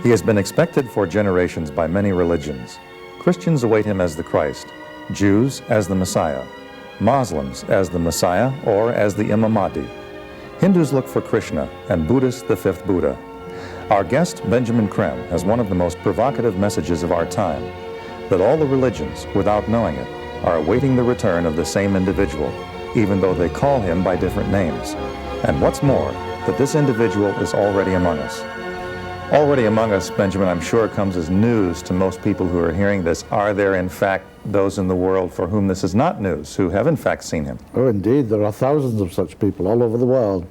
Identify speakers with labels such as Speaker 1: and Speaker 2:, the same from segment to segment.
Speaker 1: He has been expected for generations by many religions. Christians await him as the Christ, Jews as the Messiah, Muslims as the Messiah or as the Imam Mahdi. Hindus look for Krishna and Buddhists the fifth Buddha. Our guest, Benjamin Creme, has one of the most provocative messages of our time, that all the religions, without knowing it, are awaiting the return of the same individual, even though they call him by different names. And what's more, that this individual is already among us. Already among us, Benjamin, I'm sure comes as news to most people who are hearing this. Are there, in fact, those in the world for whom this is not news, who have in fact seen him?
Speaker 2: Oh, indeed. There are thousands of such people all over the world.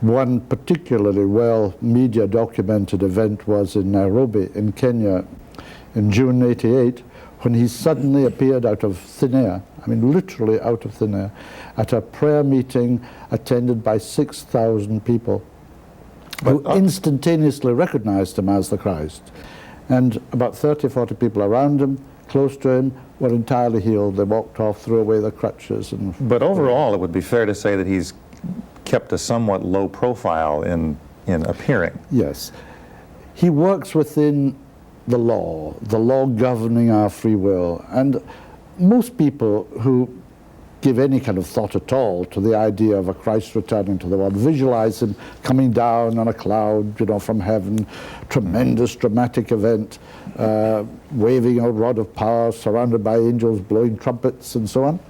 Speaker 2: One particularly well media documented event was in Nairobi in Kenya in June '88, when he suddenly appeared out of thin air, I mean literally out of thin air, at a prayer meeting attended by 6,000 people who instantaneously recognized him as the Christ. And about 30, 40 people around him, close to him, were entirely healed. They walked off, threw away their crutches.
Speaker 1: But overall, it would be fair to say that he's kept a somewhat low profile in appearing.
Speaker 2: Yes. He works within the law governing our free will. And most people who give any kind of thought at all to the idea of a Christ returning to the world visualize him coming down on a cloud, you know, from heaven, tremendous dramatic event, waving a rod of power, surrounded by angels blowing trumpets and so on.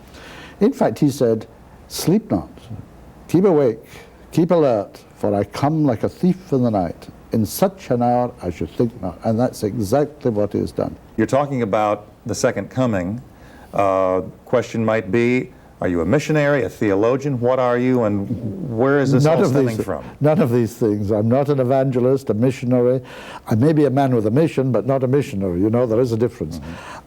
Speaker 2: In fact, he said, "Sleep not. Keep awake, keep alert, for I come like a thief in the night, in such an hour as you think not." And that's exactly what he has done.
Speaker 1: You're talking about the second coming. Question might be, are you a missionary, a theologian? What are you, and where is this all stemming from?
Speaker 2: None of these things. I'm not an evangelist, a missionary. I may be a man with a mission, but not a missionary. You know, there is a difference.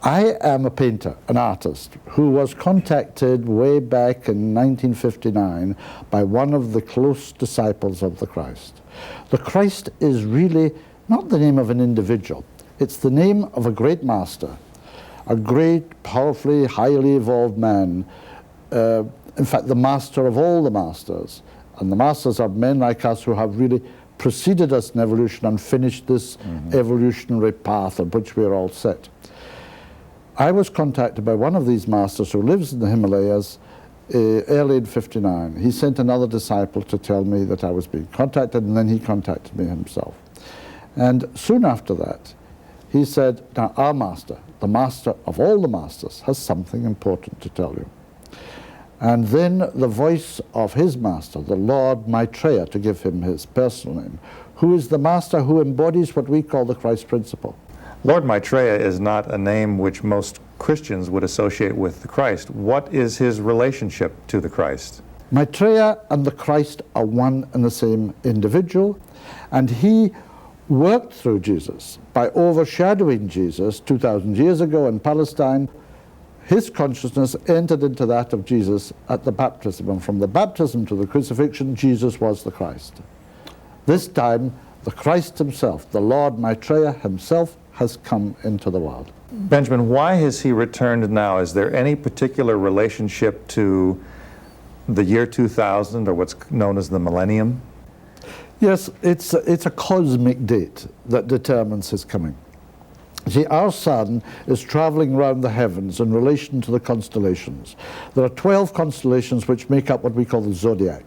Speaker 2: I am a painter, an artist, who was contacted way back in 1959 by one of the close disciples of the Christ. The Christ is really not the name of an individual. It's the name of a great master, a great, powerfully, highly evolved man. In fact, the master of all the masters. And the masters are men like us who have really preceded us in evolution and finished this evolutionary path on which we are all set. I was contacted by one of these masters who lives in the Himalayas early in '59. He sent another disciple to tell me that I was being contacted, and then he contacted me himself. And soon after that, he said, "Now our master, the master of all the masters, has something important to tell you." And then the voice of his master, the Lord Maitreya, to give him his personal name, who is the master who embodies what we call the Christ principle.
Speaker 1: Lord Maitreya is not a name which most Christians would associate with the Christ. What is his relationship to the Christ?
Speaker 2: Maitreya and the Christ are one and the same individual, and he worked through Jesus by overshadowing Jesus 2,000 years ago in Palestine. His consciousness entered into that of Jesus at the baptism, and from the baptism to the crucifixion, Jesus was the Christ. This time, the Christ himself, the Lord Maitreya himself, has come into the world.
Speaker 1: Benjamin, why has he returned now? Is there any particular relationship to the year 2000, or what's known as the millennium?
Speaker 2: Yes, it's a cosmic date that determines his coming. See, our sun is traveling around the heavens in relation to the constellations. There are 12 constellations which make up what we call the zodiac.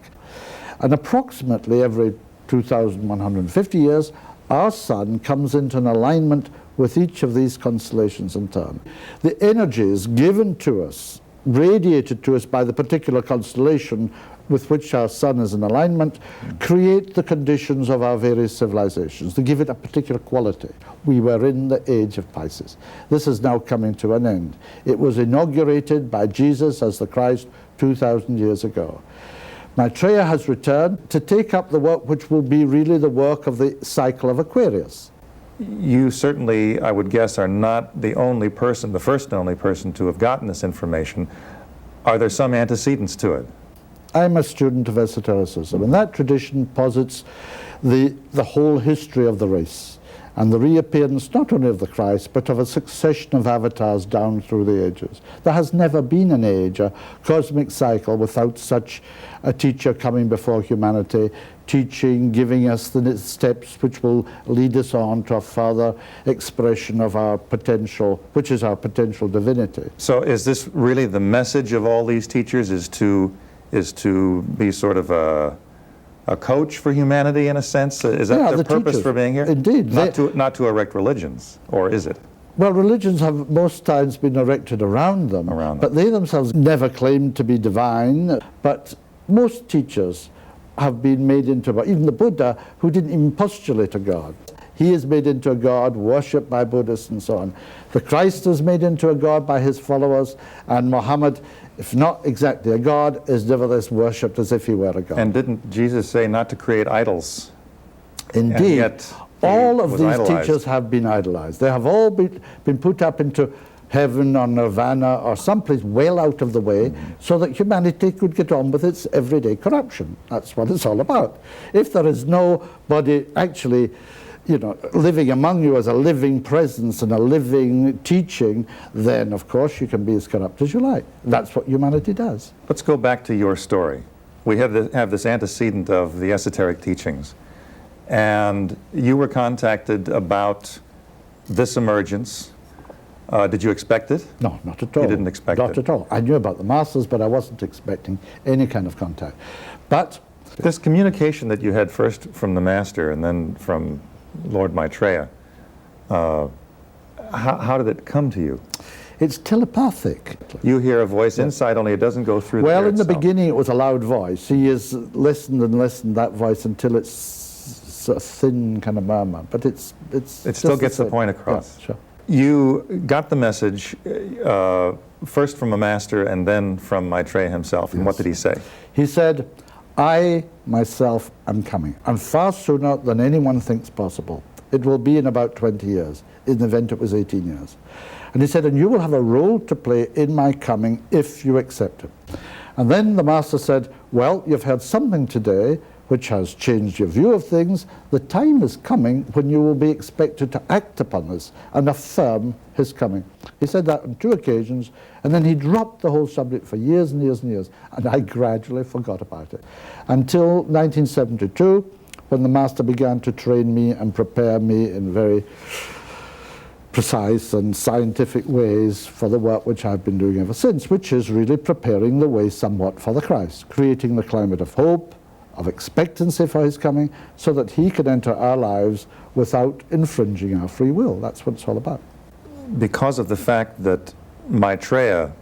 Speaker 2: And approximately every 2,150 years, our sun comes into an alignment with each of these constellations in turn. The energies given to us, radiated to us by the particular constellation with which our sun is in alignment, create the conditions of our various civilizations, to give it a particular quality. We were in the age of Pisces. This is now coming to an end. It was inaugurated by Jesus as the Christ 2,000 years ago. Maitreya has returned to take up the work which will be really the work of the cycle of Aquarius.
Speaker 1: You certainly, I would guess, are not the only person, the first and only person to have gotten this information. Are there some antecedents to it?
Speaker 2: I'm a student of esotericism, and that tradition posits the whole history of the race. and the reappearance not only of the Christ, but of a succession of avatars down through the ages. There has never been an age, a cosmic cycle, without such a teacher coming before humanity, teaching, giving us the steps which will lead us on to a further expression of our potential, which is our potential divinity.
Speaker 1: So is this really the message of all these teachers, is to be sort of a coach for humanity in a sense? Is that their purpose
Speaker 2: teachers,
Speaker 1: for being here?
Speaker 2: Indeed.
Speaker 1: Not to erect religions, or is it?
Speaker 2: Well, religions have most times been erected around them, but they themselves never claimed to be divine. But most teachers have been made into, even the Buddha, who didn't even postulate a God. He is made into a God, worshipped by Buddhists and so on. The Christ is made into a God by his followers, and Muhammad, if not exactly a God, is nevertheless worshipped as if he were a God.
Speaker 1: And didn't Jesus say not to create idols?
Speaker 2: Indeed. All of these teachers have been idolized. They have all been put up into heaven or nirvana or someplace well out of the way, so that humanity could get on with its everyday corruption. That's what it's all about. If there is nobody actually, living among you as a living presence and a living teaching, then of course you can be as corrupt as you like. That's what humanity does.
Speaker 1: Let's go back to your story. We have this antecedent of the esoteric teachings. And you were contacted about this emergence. Did you expect it?
Speaker 2: No, not at all.
Speaker 1: You didn't expect it?
Speaker 2: Not at all. I knew about the masters, but I wasn't expecting any kind of contact. But
Speaker 1: this communication that you had first from the master and then from Lord Maitreya, how did it come to you?
Speaker 2: It's telepathic.
Speaker 1: You hear a voice inside, only it doesn't go through the air
Speaker 2: Well, in the
Speaker 1: itself.
Speaker 2: beginning it was a loud voice. He has listened and listened that voice until it's a thin kind of murmur, but it
Speaker 1: still gets the point across.
Speaker 2: Yeah, sure.
Speaker 1: You got the message first from a master and then from Maitreya himself. And what did he say?
Speaker 2: He said, I myself am coming, and far sooner than anyone thinks possible. It will be in about 20 years. In the event it was 18 years. And he said, and you will have a role to play in my coming if you accept it. And then the master said, well, you've heard something today which has changed your view of things. The time is coming when you will be expected to act upon this and affirm his coming. He said that on 2 occasions, and then he dropped the whole subject for years and years and years, and I gradually forgot about it. Until 1972, when the master began to train me and prepare me in very precise and scientific ways for the work which I've been doing ever since, which is really preparing the way somewhat for the Christ, creating the climate of hope, of expectancy for his coming, so that he can enter our lives without infringing our free will. That's what it's all about.
Speaker 1: Because of the fact that Maitreya,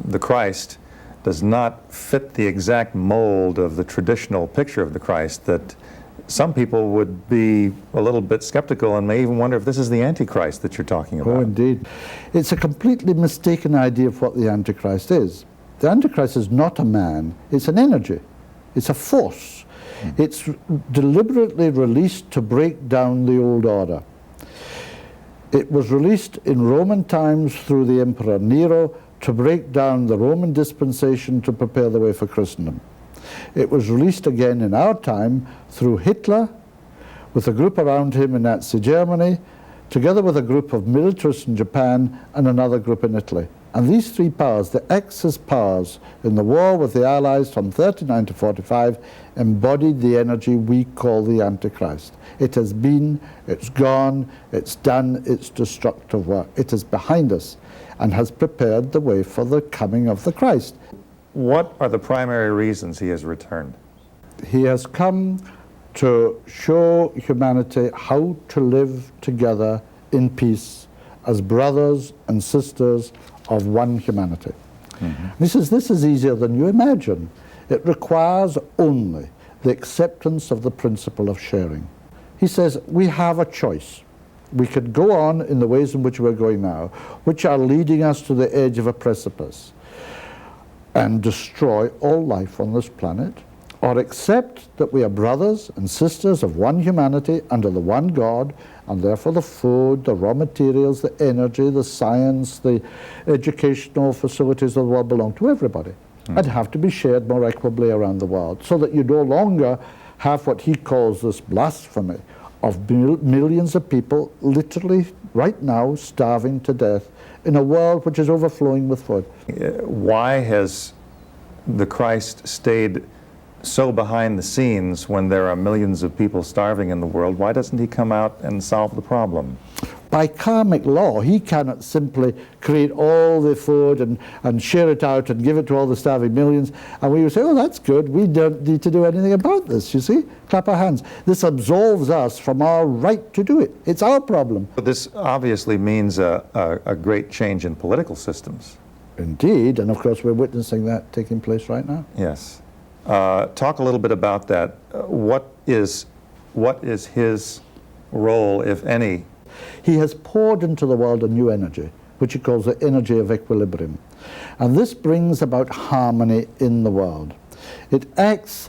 Speaker 1: the Christ, does not fit the exact mold of the traditional picture of the Christ, that some people would be a little bit skeptical and may even wonder if this is the Antichrist that you're talking about.
Speaker 2: Oh, indeed. It's a completely mistaken idea of what the Antichrist is. The Antichrist is not a man, it's an energy. It's a force. It's deliberately released to break down the old order. It was released in Roman times through the Emperor Nero to break down the Roman dispensation to prepare the way for Christendom. It was released again in our time through Hitler, with a group around him in Nazi Germany, together with a group of militarists in Japan and another group in Italy. And these 3 powers, the Axis powers in the war with the Allies from 39 to 45, embodied the energy we call the Antichrist. It has been, it's gone, it's done its destructive work. It is behind us and has prepared the way for the coming of the Christ.
Speaker 1: What are the primary reasons he has returned?
Speaker 2: He has come to show humanity how to live together in peace as brothers and sisters of one humanity. He says this is easier than you imagine. It requires only the acceptance of the principle of sharing. He says we have a choice. We could go on in the ways in which we're going now, which are leading us to the edge of a precipice and destroy all life on this planet, or accept that we are brothers and sisters of one humanity under the one God, and therefore the food, the raw materials, the energy, the science, the educational facilities of the world belong to everybody and have to be shared more equitably around the world, so that you no longer have what he calls this blasphemy of millions of people literally right now starving to death in a world which is overflowing with food.
Speaker 1: Why has the Christ stayed so behind the scenes when there are millions of people starving in the world? Why doesn't he come out and solve the problem?
Speaker 2: By karmic law, he cannot simply create all the food and share it out and give it to all the starving millions. And we would say, oh, that's good. We don't need to do anything about this, you see? Clap our hands. This absolves us from our right to do it. It's our problem.
Speaker 1: But this obviously means a great change in political systems.
Speaker 2: Indeed, and of course we're witnessing that taking place right now.
Speaker 1: Yes. Talk a little bit about that. What is his role, if any?
Speaker 2: He has poured into the world a new energy, which he calls the energy of equilibrium. And this brings about harmony in the world. It acts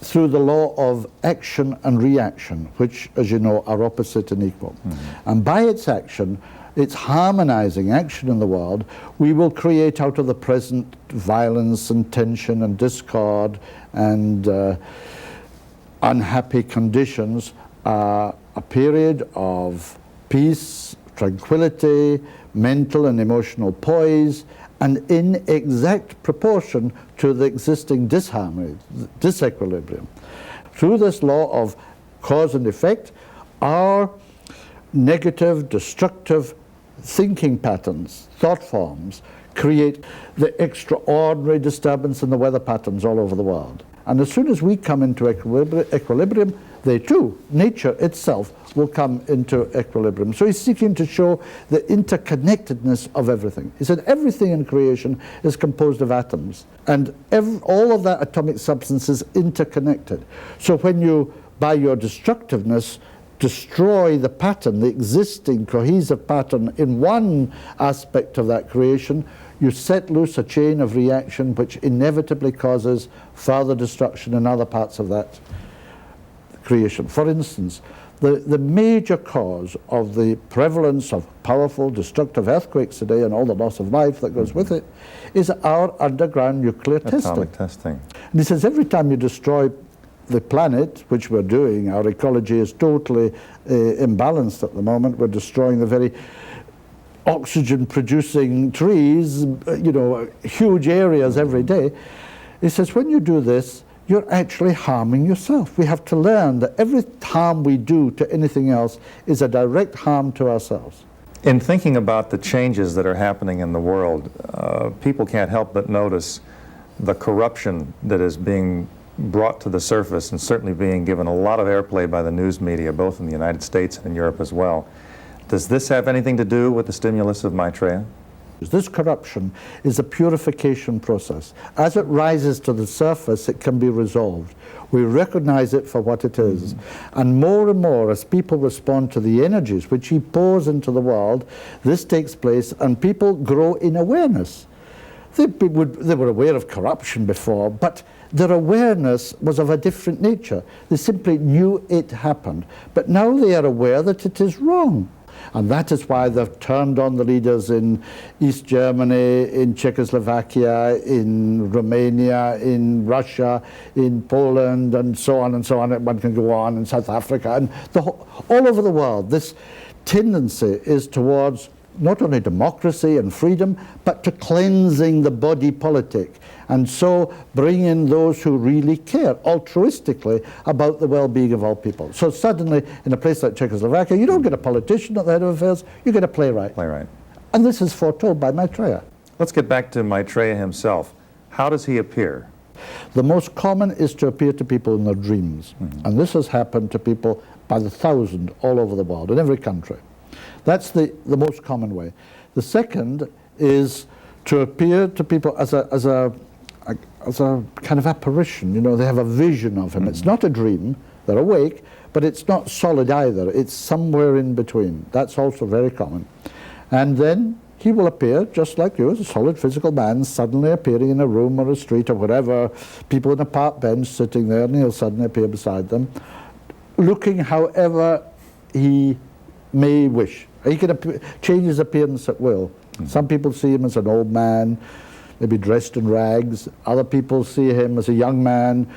Speaker 2: through the law of action and reaction, which, as you know, are opposite and equal. Mm-hmm. And by its action, its harmonizing action in the world, we will create out of the present violence and tension and discord and unhappy conditions a period of peace, tranquility, mental and emotional poise, and in exact proportion to the existing disharmony, disequilibrium. Through this law of cause and effect, our negative, destructive thinking patterns, thought forms, create the extraordinary disturbance in the weather patterns all over the world. And as soon as we come into equilibrium, they too, nature itself, will come into equilibrium. So he's seeking to show the interconnectedness of everything. He said everything in creation is composed of atoms, and all of that atomic substance is interconnected. So when you, by your destructiveness, destroy the pattern, the existing cohesive pattern in one aspect of that creation, you set loose a chain of reaction which inevitably causes further destruction in other parts of that creation. For instance, the major cause of the prevalence of powerful destructive earthquakes today and all the loss of life that goes with it is our underground nuclear
Speaker 1: atomic testing.
Speaker 2: And he says every time you destroy the planet, which we're doing, our ecology is totally imbalanced at the moment. We're destroying the very oxygen-producing trees, you know, huge areas every day. He says, when you do this, you're actually harming yourself. We have to learn that every harm we do to anything else is a direct harm to ourselves.
Speaker 1: In thinking about the changes that are happening in the world, people can't help but notice the corruption that is being brought to the surface and certainly being given a lot of airplay by the news media, both in the United States and in Europe as well. Does this have anything to do with the stimulus of Maitreya?
Speaker 2: This corruption is a purification process. As it rises to the surface, it can be resolved. We recognize it for what it is. And more, as people respond to the energies which he pours into the world, this takes place and people grow in awareness. They were aware of corruption before, but their awareness was of a different nature. They simply knew it happened. But now they are aware that it is wrong. And that is why they've turned on the leaders in East Germany, in Czechoslovakia, in Romania, in Russia, in Poland, and so on and so on. One can go on, in South Africa, and all over the world. This tendency is towards not only democracy and freedom, but to cleansing the body politic, and so bring in those who really care altruistically about the well-being of all people. So suddenly, in a place like Czechoslovakia, you don't get a politician at the head of affairs, you get a playwright. And this is foretold by Maitreya.
Speaker 1: Let's get back to Maitreya himself. How does he appear?
Speaker 2: The most common is to appear to people in their dreams. And this has happened to people by the thousand all over the world, in every country. That's the most common way. The second is to appear to people as a kind of apparition. You know, they have a vision of him. It's not a dream, they're awake, but it's not solid either. It's somewhere in between. That's also very common. And then he will appear just like you, as a solid physical man, suddenly appearing in a room or a street or whatever, people in a park bench sitting there, and he'll suddenly appear beside them, looking however he may wish. He can change his appearance at will. Some people see him as an old man, maybe dressed in rags. Other people see him as a young man.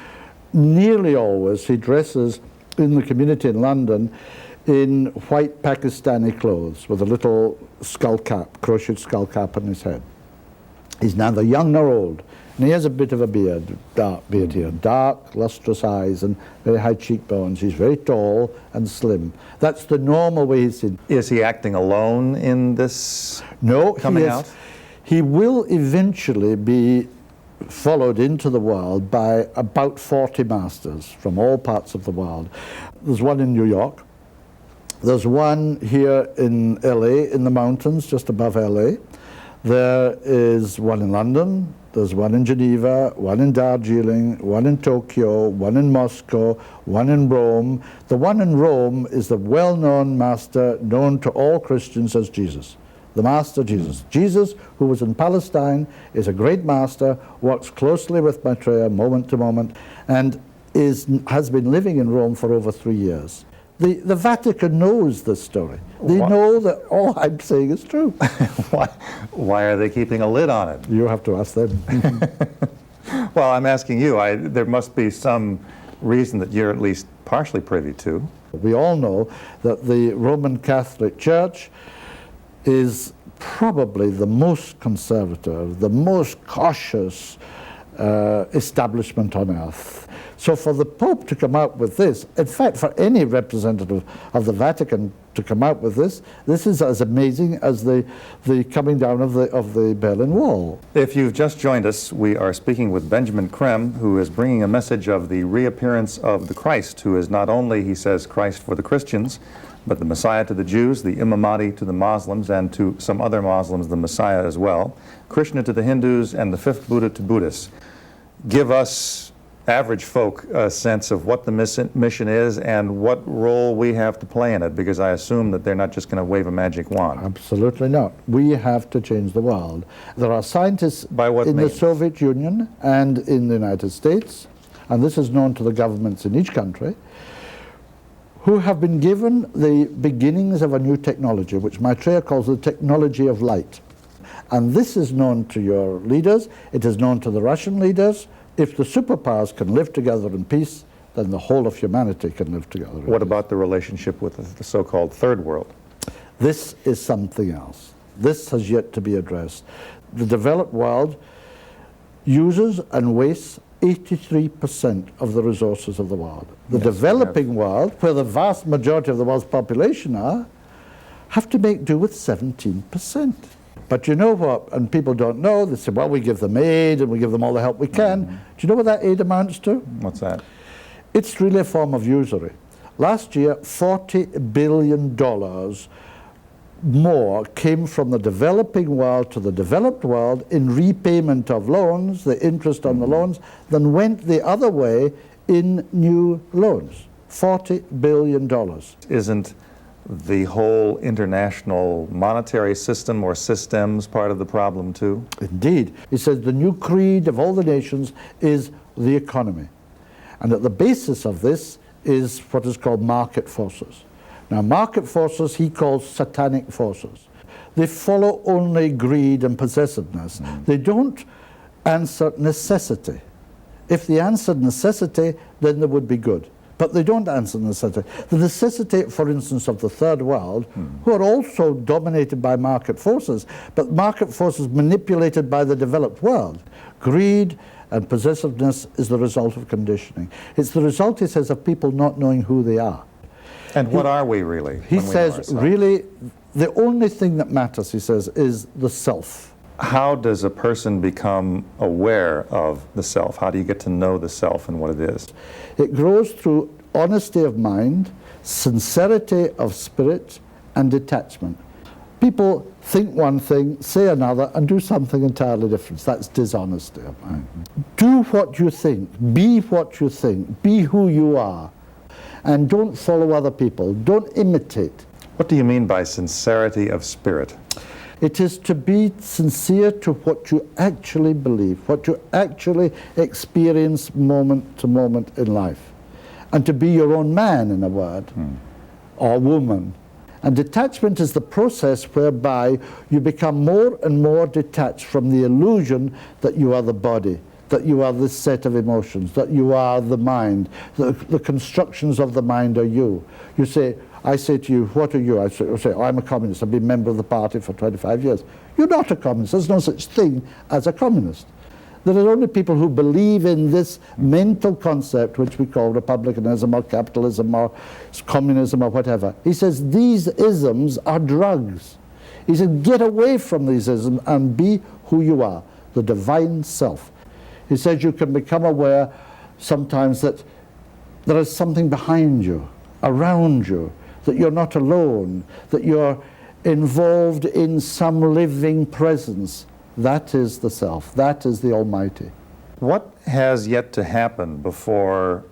Speaker 2: Nearly always he dresses in the community in London in white Pakistani clothes with a little skull cap, crocheted skull cap on his head. He's neither young nor old. And he has a bit of a beard, dark beard here, dark, lustrous eyes and very high cheekbones. He's very tall and slim. That's the normal way he's seen.
Speaker 1: Is he acting alone in this coming out?
Speaker 2: He will eventually be followed into the world by about 40 masters from all parts of the world. There's one in New York. There's one here in LA, in the mountains, just above LA. There is one in London. There's one in Geneva, one in Darjeeling, one in Tokyo, one in Moscow, one in Rome. The one in Rome is the well-known master known to all Christians as Jesus. The Master Jesus. Jesus, who was in Palestine, is a great master, works closely with Maitreya moment to moment, and has been living in Rome for over 3 years. The Vatican knows this story. They know that all I'm saying is true.
Speaker 1: Why are they keeping a lid on it?
Speaker 2: You have to ask them.
Speaker 1: Well, I'm asking you. There must be some reason that you're at least partially privy to.
Speaker 2: We all know that the Roman Catholic Church is probably the most conservative, the most cautious establishment on earth. So for the Pope to come out with this, in fact, for any representative of the Vatican to come out with this is as amazing as the coming down of the Berlin Wall.
Speaker 1: If you've just joined us, we are speaking with Benjamin Creme, who is bringing a message of the reappearance of the Christ, who is not only, he says, Christ for the Christians, but the Messiah to the Jews, the Imam Mahdi to the Muslims, and to some other Muslims, the Messiah as well, Krishna to the Hindus, and the fifth Buddha to Buddhists. Give us, average folk, a sense of what the mission is and what role we have to play in it, because I assume that they're not just going to wave a magic wand.
Speaker 2: Absolutely not. We have to change the world. There are scientists in the Soviet Union and in the United States, and this is known to the governments in each country, who have been given the beginnings of a new technology, which Maitreya calls the technology of light. And this is known to your leaders, it is known to the Russian leaders. If the superpowers can live together in peace, then the whole of humanity can live together in peace.
Speaker 1: What about the relationship with the so-called third world?
Speaker 2: This is something else. This has yet to be addressed. The developed world uses and wastes 83% of the resources of the world. The developing world, where the vast majority of the world's population are, have to make do with 17%. But you know what, and people don't know, they say, well, we give them aid and we give them all the help we can. Do you know what that aid amounts to?
Speaker 1: What's that?
Speaker 2: It's really a form of usury. Last year, $40 billion more came from the developing world to the developed world in repayment of loans, the interest on the loans, than went the other way in new loans. $40 billion.
Speaker 1: Isn't the whole international monetary system or systems part of the problem too?
Speaker 2: Indeed. He says the new creed of all the nations is the economy. And at the basis of this is what is called market forces. Now, market forces he calls satanic forces. They follow only greed and possessiveness. They don't answer necessity. If they answered necessity, then they would be good. But they don't answer necessity. The necessity, for instance, of the third world, who are also dominated by market forces, but market forces manipulated by the developed world. Greed and possessiveness is the result of conditioning. It's the result, he says, of people not knowing who they are.
Speaker 1: And what are we really?
Speaker 2: He says, really, the only thing that matters, he says, is the self.
Speaker 1: How does a person become aware of the self? How do you get to know the self and what it is?
Speaker 2: It grows through honesty of mind, sincerity of spirit, and detachment. People think one thing, say another, and do something entirely different. That's dishonesty of mind. Do what you think, be what you think, be who you are, and don't follow other people, don't imitate.
Speaker 1: What do you mean by sincerity of spirit?
Speaker 2: It is to be sincere to what you actually believe, what you actually experience moment to moment in life. And to be your own man, in a word, or woman. And detachment is the process whereby you become more and more detached from the illusion that you are the body, that you are this set of emotions, that you are the mind, the constructions of the mind are you. You say, I say to you, what are you? I say, oh, I'm a communist. I've been a member of the party for 25 years. You're not a communist. There's no such thing as a communist. There are only people who believe in this mental concept, which we call republicanism or capitalism or communism or whatever. He says these isms are drugs. He said, get away from these isms and be who you are, the divine self. He says you can become aware sometimes that there is something behind you, around you, that you're not alone, that you're involved in some living presence. That is the self. That is the Almighty.
Speaker 1: What has yet to happen before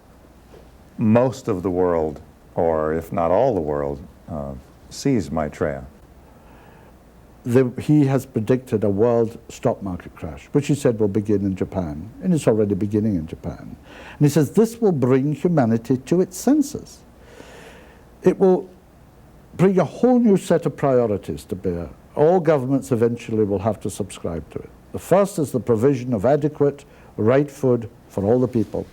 Speaker 1: most of the world, or if not all the world, sees Maitreya?
Speaker 2: He has predicted a world stock market crash, which he said will begin in Japan, and it's already beginning in Japan. And he says this will bring humanity to its senses. It will bring a whole new set of priorities to bear. All governments eventually will have to subscribe to it. The first is the provision of adequate, right food for all the people.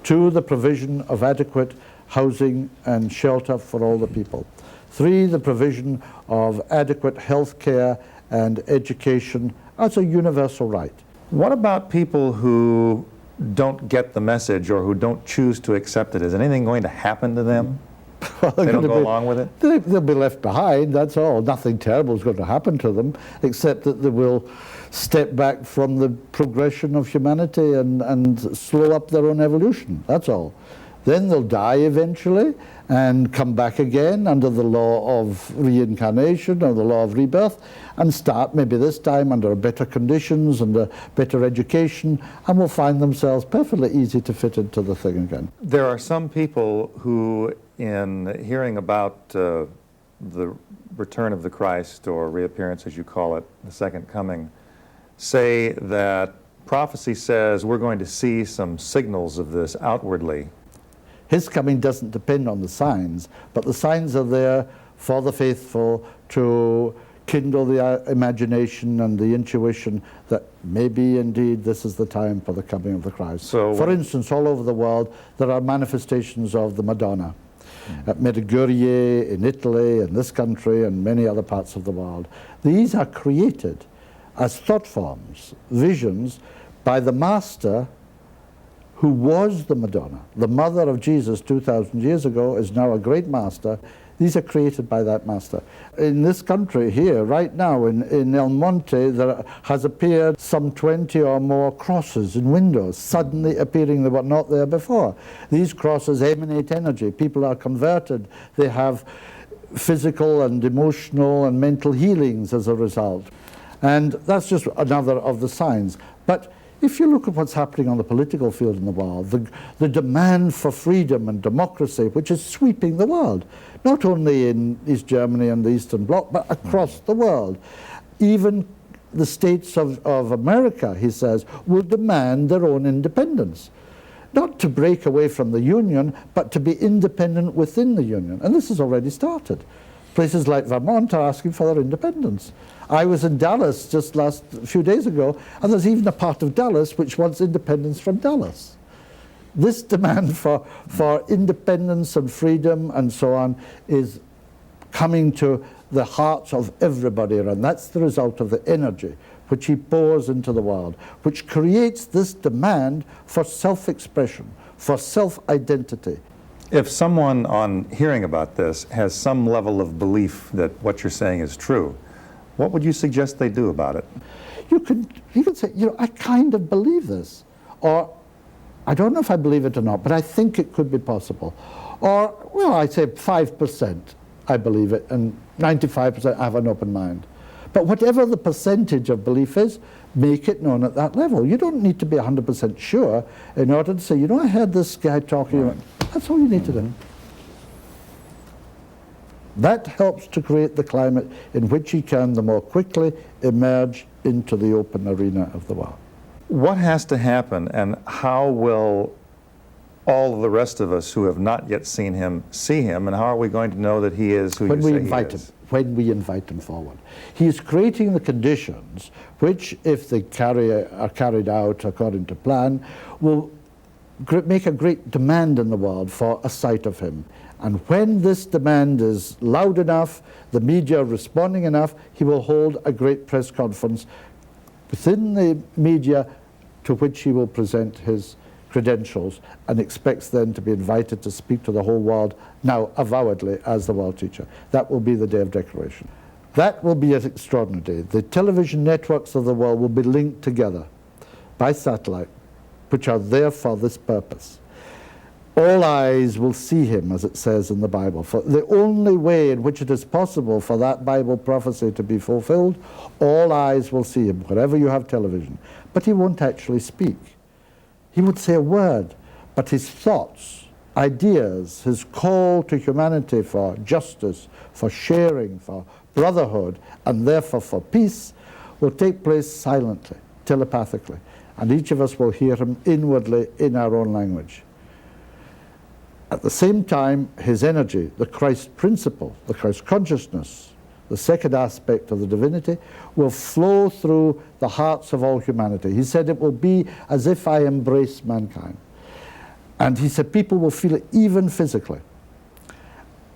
Speaker 2: Two, the provision of adequate housing and shelter for all the people. Three, the provision of adequate health care and education as a universal right.
Speaker 1: What about people who don't get the message or who don't choose to accept it? Is anything going to happen to them?
Speaker 2: Well,
Speaker 1: they don't go along with it?
Speaker 2: They'll be left behind, that's all. Nothing terrible is going to happen to them, except that they will step back from the progression of humanity and slow up their own evolution, that's all. Then they'll die eventually and come back again under the law of reincarnation or the law of rebirth and start maybe this time under better conditions and a better education, and will find themselves perfectly easy to fit into the thing again.
Speaker 1: There are some people who, in hearing about the return of the Christ, or reappearance as you call it, the second coming, say that prophecy says we're going to see some signals of this outwardly.
Speaker 2: His coming doesn't depend on the signs, but the signs are there for the faithful to kindle the imagination and the intuition that maybe indeed this is the time for the coming of the Christ. So, for instance, all over the world there are manifestations of the Madonna. At Medjugorje, in Italy, in this country, and many other parts of the world. These are created as thought forms, visions, by the Master who was the Madonna. The mother of Jesus 2,000 years ago is now a great master. These are created by that master. In this country here, right now, in El Monte, there has appeared some 20 or more crosses in windows, suddenly appearing that were not there before. These crosses emanate energy. People are converted. They have physical and emotional and mental healings as a result. And that's just another of the signs. But if you look at what's happening on the political field in the world, the demand for freedom and democracy, which is sweeping the world, not only in East Germany and the Eastern Bloc, but across the world. Even the states of America, he says, will demand their own independence. Not to break away from the Union, but to be independent within the Union. And this has already started. Places like Vermont are asking for their independence. I was in Dallas just a few days ago, and there's even a part of Dallas which wants independence from Dallas. This demand for independence and freedom and so on is coming to the hearts of everybody, and that's the result of the energy which he pours into the world, which creates this demand for self-expression, for self-identity.
Speaker 1: If someone, on hearing about this, has some level of belief that what you're saying is true, what would you suggest they do about it?
Speaker 2: You could say, I kind of believe this. Or, I don't know if I believe it or not, but I think it could be possible. Or, well, I'd say 5% I believe it, and 95% I have an open mind. But whatever the percentage of belief is, make it known at that level. You don't need to be 100% sure in order to say, I heard this guy talking. Right. That's all you need to do. That helps to create the climate in which he can the more quickly emerge into the open arena of the world.
Speaker 1: What has to happen, and how will all of the rest of us who have not yet seen him see him, and how are we going to know that he is who you say he is?
Speaker 2: When we invite him. when we invite him forward. He is creating the conditions which, if they are carried out according to plan, will make a great demand in the world for a sight of him. And when this demand is loud enough, the media responding enough, he will hold a great press conference within the media to which he will present his credentials and expects then to be invited to speak to the whole world, now avowedly as the world teacher. That will be the day of declaration. That will be an extraordinary day. The television networks of the world will be linked together by satellite, which are there for this purpose. All eyes will see him, as it says in the Bible. For the only way in which it is possible for that Bible prophecy to be fulfilled, all eyes will see him, wherever you have television. But he won't actually speak. He would say a word, but his thoughts, ideas, his call to humanity for justice, for sharing, for brotherhood, and therefore for peace, will take place silently, telepathically. And each of us will hear him inwardly in our own language. At the same time, his energy, the Christ principle, the Christ consciousness, the second aspect of the divinity, will flow through the hearts of all humanity. He said it will be as if I embrace mankind. And he said people will feel it even physically.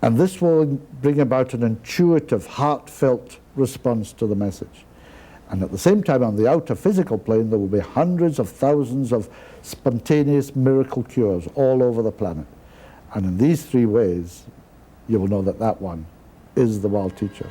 Speaker 2: And this will bring about an intuitive, heartfelt response to the message. And at the same time, on the outer physical plane, there will be hundreds of thousands of spontaneous miracle cures all over the planet. And in these three ways, you will know that that one is the world teacher.